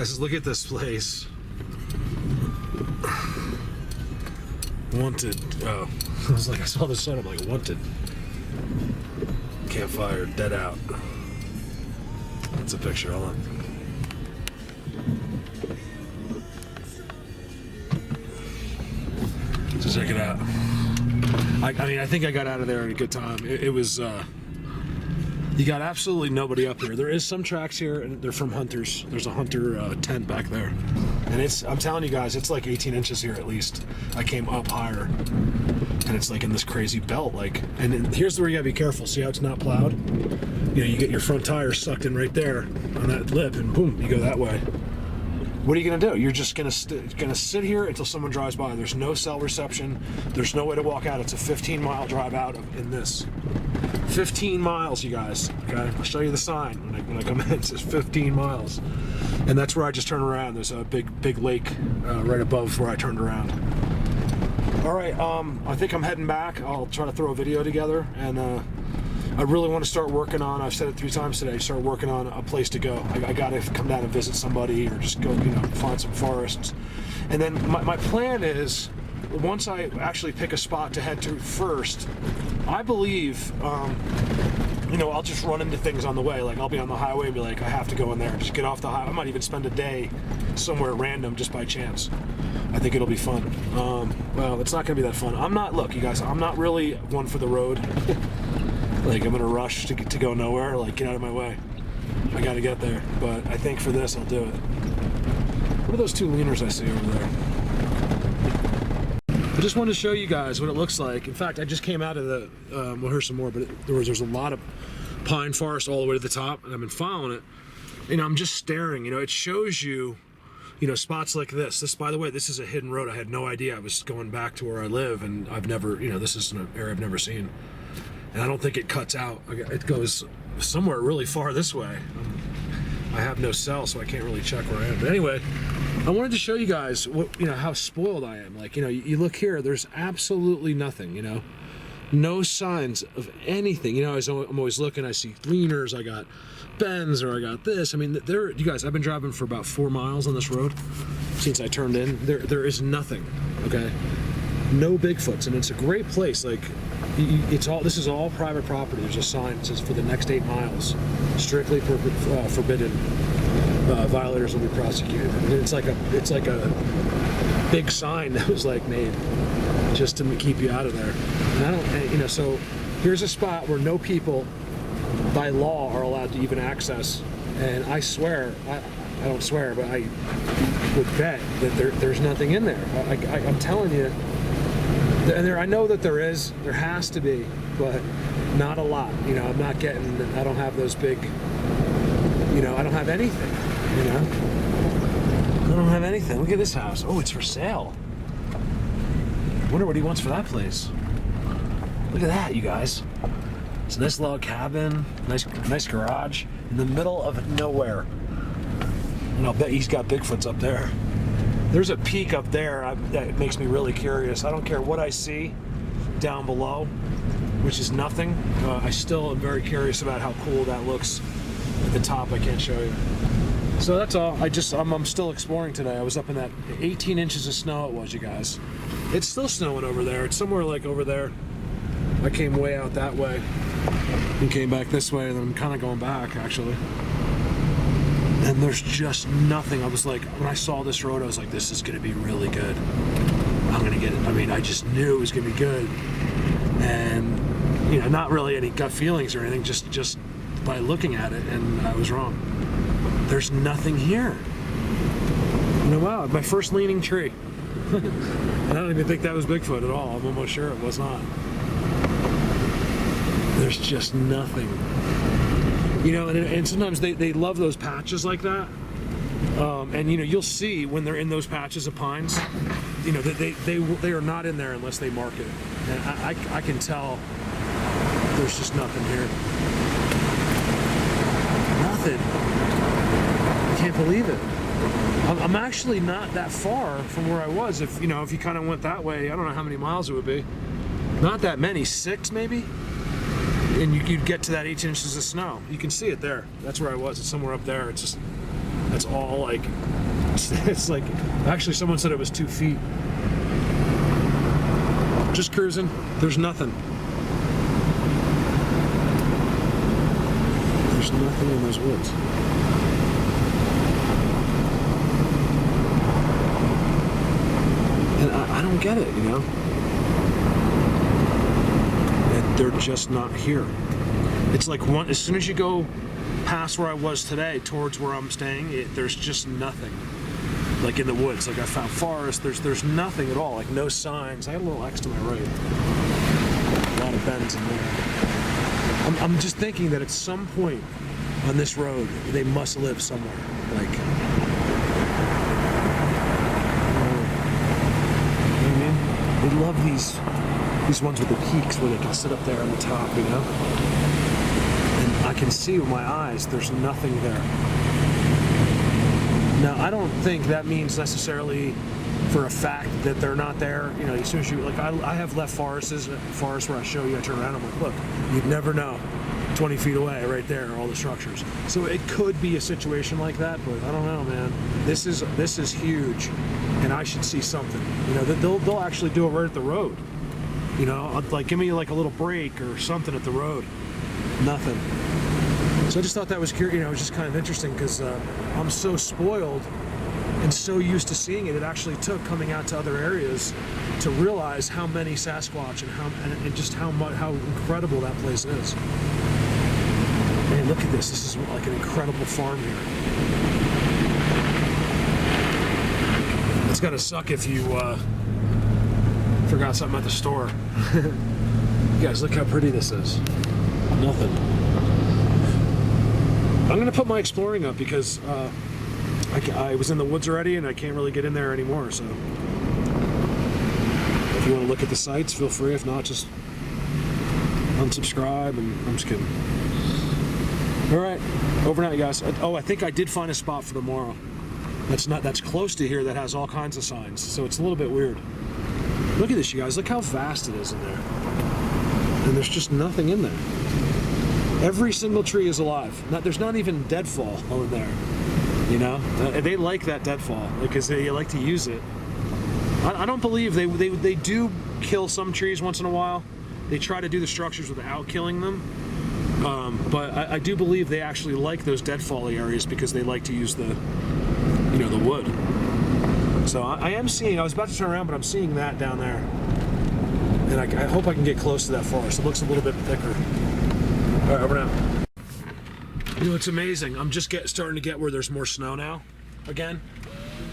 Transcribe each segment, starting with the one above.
guys, look at this place. Wanted. Oh, I was like, I saw the sign. I'm like, wanted. Campfire, dead out. That's a picture. Hold on. So check it out. I mean, I think I got out of there at a good time. It was. You got absolutely nobody up here. There is some tracks here, and they're from hunters. There's a hunter tent back there, and it's. I'm telling you guys, it's like 18 inches here at least. I came up higher, and it's like in this crazy belt. Like, and here's where you gotta be careful. See how it's not plowed? You know, you get your front tire sucked in right there on that lip, and boom, you go that way. What are you gonna do? You're just gonna sit here until someone drives by. There's no cell reception. There's no way to walk out. It's a 15-mile drive out in this. 15 miles, you guys. Okay, I'll show you the sign when I come in. It says 15 miles, and that's where I just turn around. There's a big lake right above where I turned around. All right, I think I'm heading back. I'll try to throw a video together, and I really want to start working on. I've said it 3 times today. Start working on a place to go. I got to come down and visit somebody, or just go, find some forests. And then my plan is, once I actually pick a spot to head to first, I believe, I'll just run into things on the way. Like, I'll be on the highway and be like, I have to go in there. Just get off the highway. I might even spend a day somewhere random just by chance. I think it'll be fun. Well, it's not going to be that fun. Look, you guys, I'm not really one for the road. Like, I'm going to rush to go nowhere. Like, get out of my way. I got to get there. But I think for this, I'll do it. What are those 2 leaners I see over there? I just wanted to show you guys what it looks like. In fact, I just came out of the, well, here's some more, but there's a lot of pine forest all the way to the top, and I've been following it. I'm just staring. It shows you, spots like this. This, by the way, this is a hidden road. I had no idea. I was going back to where I live, and I've never, this is an area I've never seen. And I don't think it cuts out. It goes somewhere really far this way. I have no cell, so I can't really check where I am. But anyway, I wanted to show you guys what, how spoiled I am. Like, you look here, there's absolutely nothing, no signs of anything. I'm always looking, I see leaners, I got bends, or I got this. I mean, you guys, I've been driving for about 4 miles on this road since I turned in. There is nothing, okay? No Bigfoots, and it's a great place. Like, this is all private property. There's a sign that says for the next 8 miles, strictly forbidden. Violators will be prosecuted. And it's like a big sign that was like made just to keep you out of there. And so here's a spot where no people by law are allowed to even access. And I swear, I don't swear, but I would bet that there's nothing in there. I'm telling you. And I know that there has to be, but not a lot. I'm not getting, I don't have those big, I don't have anything, I don't have anything. Look at this house. Oh, it's for sale. I wonder what he wants for that place. Look at that, you guys. It's a nice log cabin, nice garage in the middle of nowhere. And I'll bet he's got Bigfoots up there. There's a peak up there that makes me really curious. I don't care what I see down below, which is nothing. I still am very curious about how cool that looks at the top. I can't show you. So that's all. I'm still exploring today. I was up in that 18 inches of snow it was, you guys. It's still snowing over there. It's somewhere like over there. I came way out that way and came back this way, and then I'm kind of going back, actually. And there's just nothing. I was like, when I saw this road, I was like, this is going to be really good. I'm going to get it. I mean, I just knew it was going to be good. And, not really any gut feelings or anything, just by looking at it, and I was wrong. There's nothing here. Wow, my first leaning tree. I don't even think that was Bigfoot at all. I'm almost sure it was not. There's just nothing. And sometimes they love those patches like that. And you'll see when they're in those patches of pines, they are not in there unless they mark it. And I can tell there's just nothing here. Nothing. I can't believe it. I'm actually not that far from where I was. If you kind of went that way, I don't know how many miles it would be. Not that many, 6 maybe. And you'd get to that 8 inches of snow. You can see it there. That's where I was. It's somewhere up there. It's just That's all like, it's like, actually someone said it was 2 feet. Just cruising, there's nothing. There's nothing in those woods. And I don't get it, you know? And they're just not here. It's like as soon as you go past where I was today towards where I'm staying, there's just nothing. Like in the woods, like I found forest, there's nothing at all, like no signs. I had a little X to my right. A lot of bends in there. I'm just thinking that at some point on this road, they must live somewhere. Like, you know what I mean? They love these ones with the peaks where they can sit up there on the top, you know? And I can see with my eyes, there's nothing there. Now, I don't think that means necessarily for a fact that they're not there. You know, as soon as you, like, I have left forests where I show you, I turn around, I'm like, look, you'd never know. 20 feet away, right there, all the structures. So it could be a situation like that, but I don't know, man. This is huge, and I should see something. You know, they'll actually do it right at the road. You know, like give me like a little break or something at the road. Nothing. So I just thought that was curious. You know, it was just kind of interesting because I'm so spoiled and so used to seeing it. It actually took coming out to other areas to realize how many Sasquatch and just how incredible that place is. Man, look at this. This is like an incredible farm here. It's gotta suck if you forgot something at the store. You guys, look how pretty this is. Nothing. I'm gonna put my exploring up because I was in the woods already and I can't really get in there anymore, so if you want to look at the sites, feel free. If not, just unsubscribe, and I'm just kidding. Alright, over and out, you guys. Oh, I think I did find a spot for tomorrow. That's close to here that has all kinds of signs, so it's a little bit weird. Look at this, you guys. Look how vast it is in there. And there's just nothing in there. Every single tree is alive. There's not even deadfall in there. You know? They like that deadfall because they like to use it. I don't believe they do kill some trees once in a while. They try to do the structures without killing them. But I do believe they actually like those deadfall areas because they like to use the wood. So I am seeing, I was about to turn around, but I'm seeing that down there. And I hope I can get close to that forest. It looks a little bit thicker. All right, over now. You know, it's amazing. I'm just starting to get where there's more snow now, again.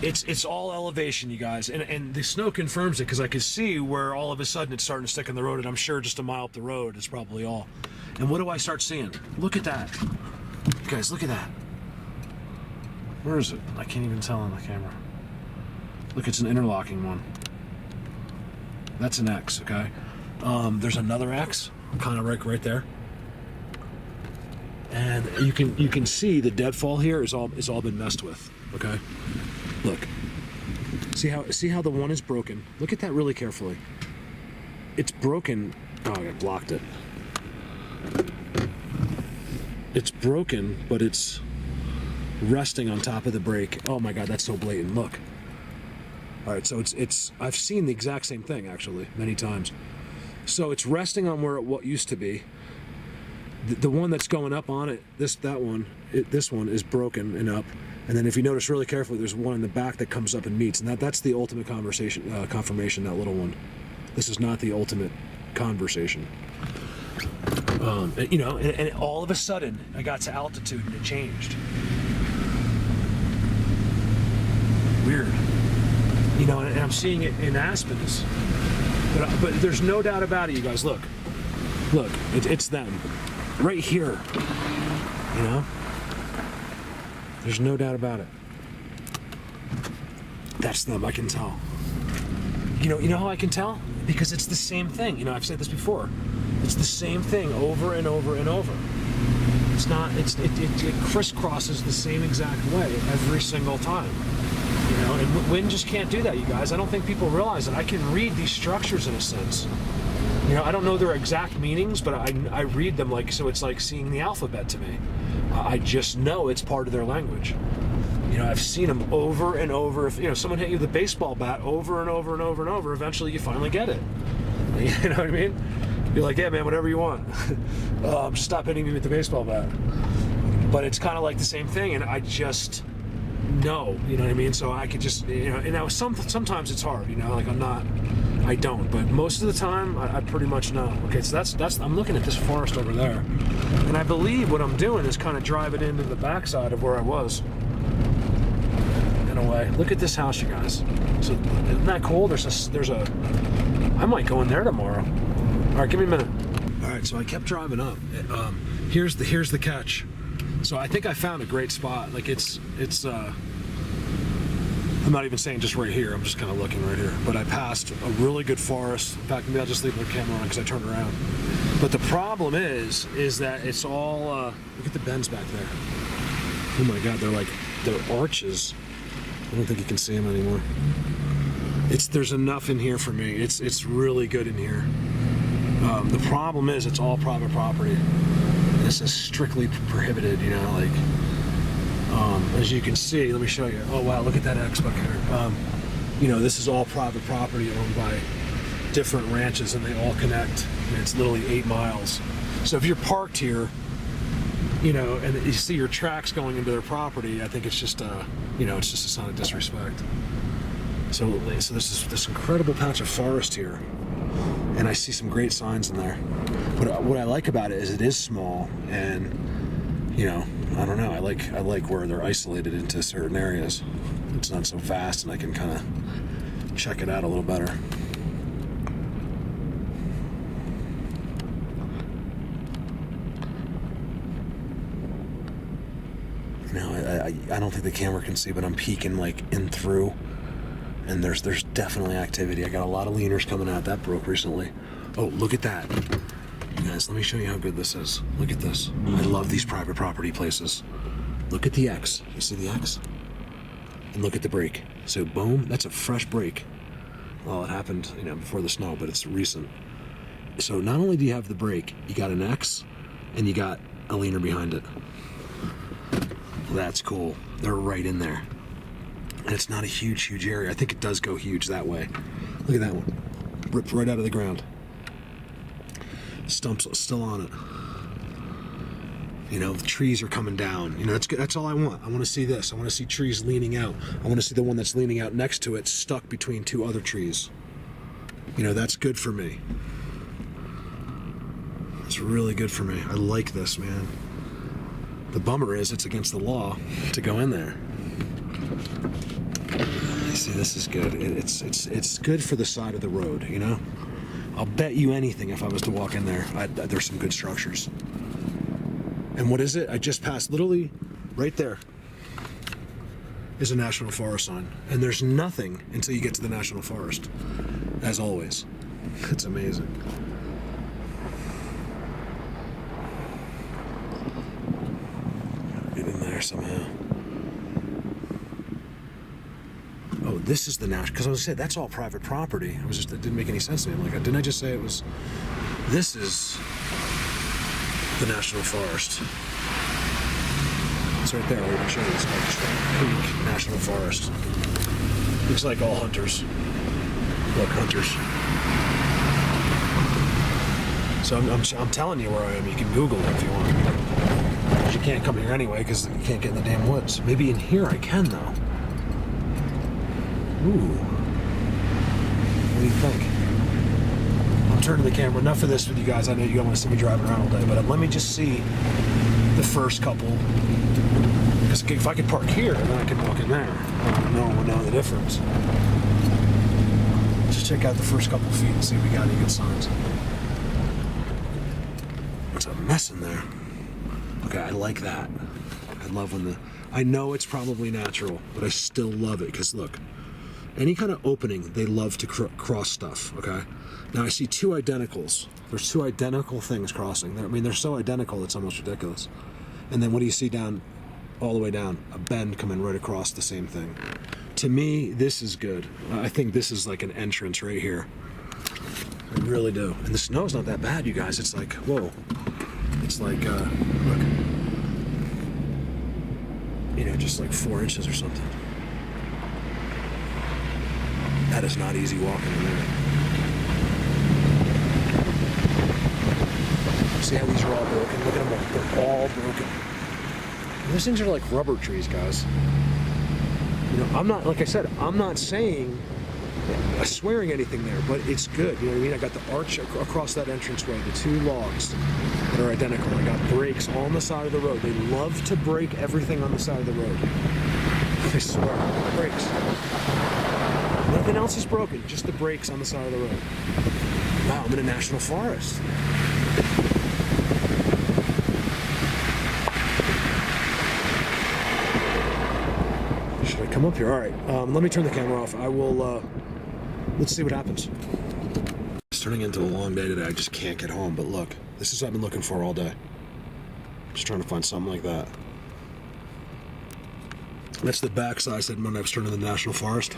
It's all elevation, you guys. And the snow confirms it because I can see where all of a sudden it's starting to stick in the road, and I'm sure just a mile up the road is probably all. And what do I start seeing? Look at that. You guys, look at that. Where is it? I can't even tell on the camera. Look, it's an interlocking one. That's an X, okay? There's another X, kind of right there. And you can see the deadfall here is all been messed with, okay? Look. See how the one is broken? Look at that really carefully. It's broken. Oh, I blocked it. It's broken, but it's resting on top of the break. Oh my God, that's so blatant. Look. All right, so it's I've seen the exact same thing actually many times. So it's resting on where what used to be. The one that's going up on it, this one is broken and up. And then if you notice really carefully, there's one in the back that comes up and meets, and that's the ultimate confirmation. That little one. This is not the ultimate conversation. And all of a sudden, I got to altitude and it changed. Weird. You know, and I'm seeing it in aspens. But there's no doubt about it, you guys. Look, it's them, right here. You know, there's no doubt about it. That's them. I can tell. You know how I can tell? Because it's the same thing. You know, I've said this before. It's the same thing over and over and over. It's not. It crisscrosses the same exact way every single time. You know, and wind just can't do that, you guys. I don't think people realize that I can read these structures in a sense. You know, I don't know their exact meanings, but I read them so it's like seeing the alphabet to me. I just know it's part of their language. You know, I've seen them over and over. If, you know, someone hit you with a baseball bat over and over and over and over, eventually you finally get it. You know what I mean? You're like, yeah, man, whatever you want. Stop hitting me with the baseball bat. But it's kind of like the same thing, and I just know, you know what I mean? So I could just, you know, and now sometimes it's hard, you know, like I don't, but most of the time I pretty much know. Okay, so that's I'm looking at this forest over there, and I believe what I'm doing is kind of drive it into the backside of where I was. In a way, look at this house, you guys. So isn't that cool? There's a I might go in there tomorrow. All right, give me a minute. All right, so I kept driving up. Here's the catch. So I think I found a great spot. Like it's I'm not even saying just right here. I'm just kind of looking right here. But I passed a really good forest. In fact, maybe I'll just leave the camera on because I turned around. But the problem is that it's all look at the bends back there. Oh my God, they're arches. I don't think you can see them anymore. There's enough in here for me. It's really good in here. The problem is it's all private property. This is strictly prohibited, you know, like as you can see, let me show you. Oh wow, look at that X back here. You know, this is all private property owned by different ranches, and they all connect. And it's literally 8 miles. So if you're parked here, you know, and you see your tracks going into their property, I think it's just you know, it's just a sign of disrespect. So this is this incredible patch of forest here, and I see some great signs in there. What I like about it is it is small, and you know, I don't know, I like where they're isolated into certain areas. It's not so vast, and I can kind of check it out a little better. Now I don't think the camera can see, but I'm peeking like in through, and there's definitely activity. I got a lot of leaners coming out. That broke recently. Oh, look at that. You guys, let me show you how good this is. Look at this. I love these private property places. Look at the X. You see the X? And look at the break. So boom, that's a fresh break. Well, it happened, you know, before the snow, but it's recent. So not only do you have the break, you got an X, and you got a leaner behind it. That's cool. They're right in there. And it's not a huge area. I think it does go huge that way. Look at that one. Ripped right out of the ground. Stumps still on it. You know, the trees are coming down. You know, that's good. That's all I want. I want to see this. I want to see trees leaning out. I want to see the one that's leaning out next to it stuck between 2 other trees. You know, that's good for me. It's really good for me. I like this, man. The bummer is it's against the law to go in there. You see, this is good. It's good for the side of the road, you know? I'll bet you anything if I was to walk in there, there's some good structures. And what is it? I just passed, literally right there is a national forest sign. And there's nothing until you get to the national forest, as always. It's amazing. Get in there somehow. Oh, this is the national, because I was saying that's all private property. It didn't make any sense to me. I'm like, didn't I just say it was, this is the national forest. It's right there. We're going to show you this Creek National Forest. Looks like all hunters. Look, hunters. So I'm telling you where I am. You can Google it if you want. But you can't come here anyway because you can't get in the damn woods. Maybe in here I can though. Ooh. What do you think? I'm turning the camera. Enough of this with you guys. I know you don't want to see me driving around all day, but let me just see the first couple. Because if I could park here, then I could walk in there. We'll know the difference. Just check out the first couple feet and see if we got any good signs. There's a mess in there. Okay, I like that. I love when I know it's probably natural, but I still love it because look, any kind of opening, they love to cross stuff, okay? Now I see 2 identicals. There's 2 identical things crossing. I mean, they're so identical, it's almost ridiculous. And then what do you see down, all the way down? A bend coming right across the same thing. To me, this is good. I think this is like an entrance right here. I really do. And the snow's not that bad, you guys. It's like, whoa. It's like, look. you know, just like 4 inches or something. That is not easy walking in there. See how these are all broken? Look at them, they're all broken. And these things are like rubber trees, guys. You know, I'm not, like I said, I'm not saying, swearing anything there, but it's good. You know what I mean? I got the arch across that entranceway, the 2 logs that are identical. I got brakes on the side of the road. They love to break everything on the side of the road. I swear, brakes. Nothing else is broken, just the brakes on the side of the road. Wow, I'm in a national forest. Should I come up here? All right, let me turn the camera off. I will, let's see what happens. It's turning into a long day today. I just can't get home, but look, this is what I've been looking for all day. Just trying to find something like that. That's the backside I said when I was turning the national forest.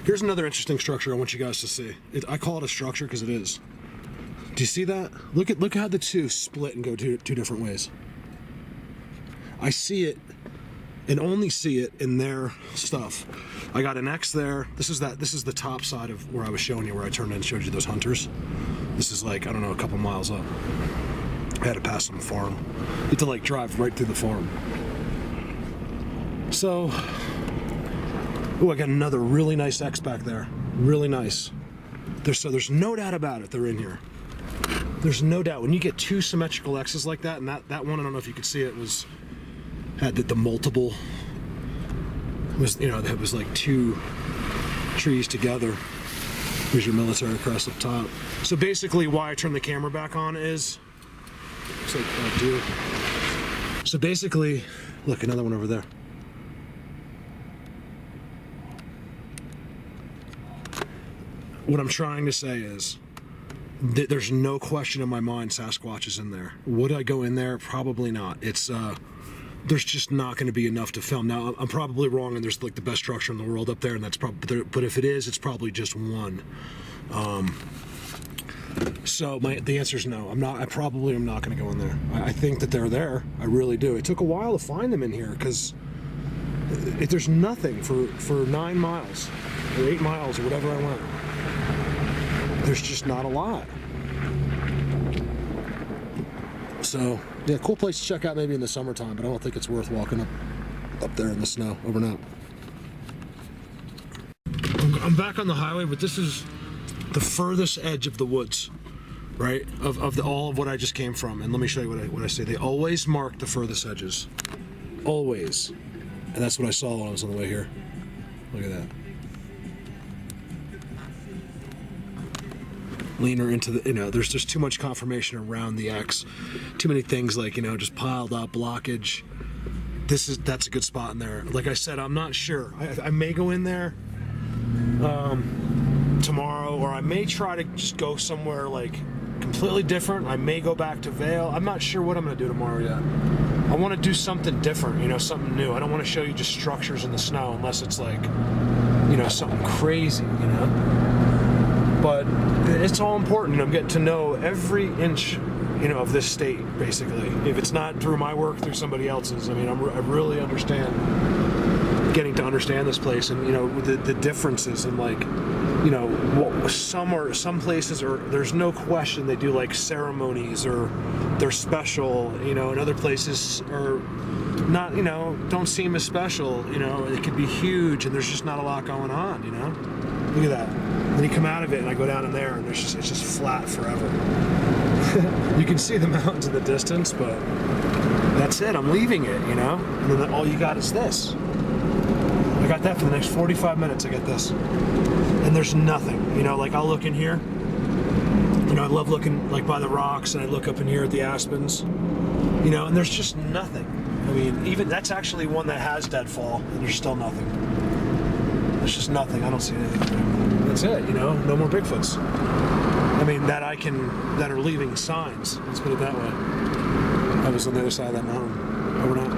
Here's another interesting structure I want you guys to see. I call it a structure because it is. Do you see that? Look at how the 2 split and go two different ways. I see it and only see it in their stuff. I got an X there. This is the top side of where I was showing you, where I turned in and showed you those hunters. This is like, I don't know, a couple miles up. I had to pass some farm. I had to like drive right through the farm. So, oh, I got another really nice X back there. Really nice. There's no doubt about it, they're in here. There's no doubt. When you get 2 symmetrical X's like that, and that one, I don't know if you could see it, had the multiple, was, you know, that was like 2 trees together. Here's your military crest up top. So basically why I turned the camera back on is, looks like I do. So basically, look, another one over there. What I'm trying to say is that there's no question in my mind Sasquatch is in there. Would I go in there? Probably not. It's there's just not going to be enough to film. Now I'm probably wrong, and there's like the best structure in the world up there, and that's probably. But if it is, it's probably just one. So the answer is no. I probably am not going to go in there. I think that they're there. I really do. It took a while to find them in here because there's nothing for 9 miles or 8 miles or whatever I went. There's just not a lot. So, yeah, cool place to check out maybe in the summertime, but I don't think it's worth walking up there in the snow overnight. I'm back on the highway, but this is the furthest edge of the woods, right? Of all of what I just came from. And let me show you what I say. They always mark the furthest edges. Always. And that's what I saw when I was on the way here. Look at that. Leaner into the, you know, there's just too much confirmation around the X. Too many things like, you know, just piled up, blockage. That's a good spot in there. Like I said, I'm not sure. I may go in there tomorrow, or I may try to just go somewhere like completely different. I may go back to Vail. I'm not sure what I'm gonna do tomorrow yet. I want to do something different, you know, something new. I don't want to show you just structures in the snow unless it's like, you know, something crazy, you know. But it's all important. I'm getting to know every inch, you know, of this state, basically. If it's not through my work, through somebody else's. I mean, I really understand getting to understand this place, and you know, the differences, and like, you know, some places are, there's no question they do like ceremonies or they're special, you know, and other places are not, you know, don't seem as special. You know, it could be huge and there's just not a lot going on, you know. Look at that. Then you come out of it and I go down in there and it's just flat forever. You can see the mountains in the distance, but that's it. I'm leaving it, you know? And then all you got is this. I got that for the next 45 minutes. I get this. And there's nothing, you know, like I'll look in here. You know, I love looking like by the rocks, and I look up in here at the aspens, you know, and there's just nothing. I mean, even that's actually one that has deadfall, and there's still nothing. There's just nothing. I don't see anything. That's it, you know, no more Bigfoots. I mean, that are leaving signs. Let's put it that way. I was on the other side of that mountain. Over now.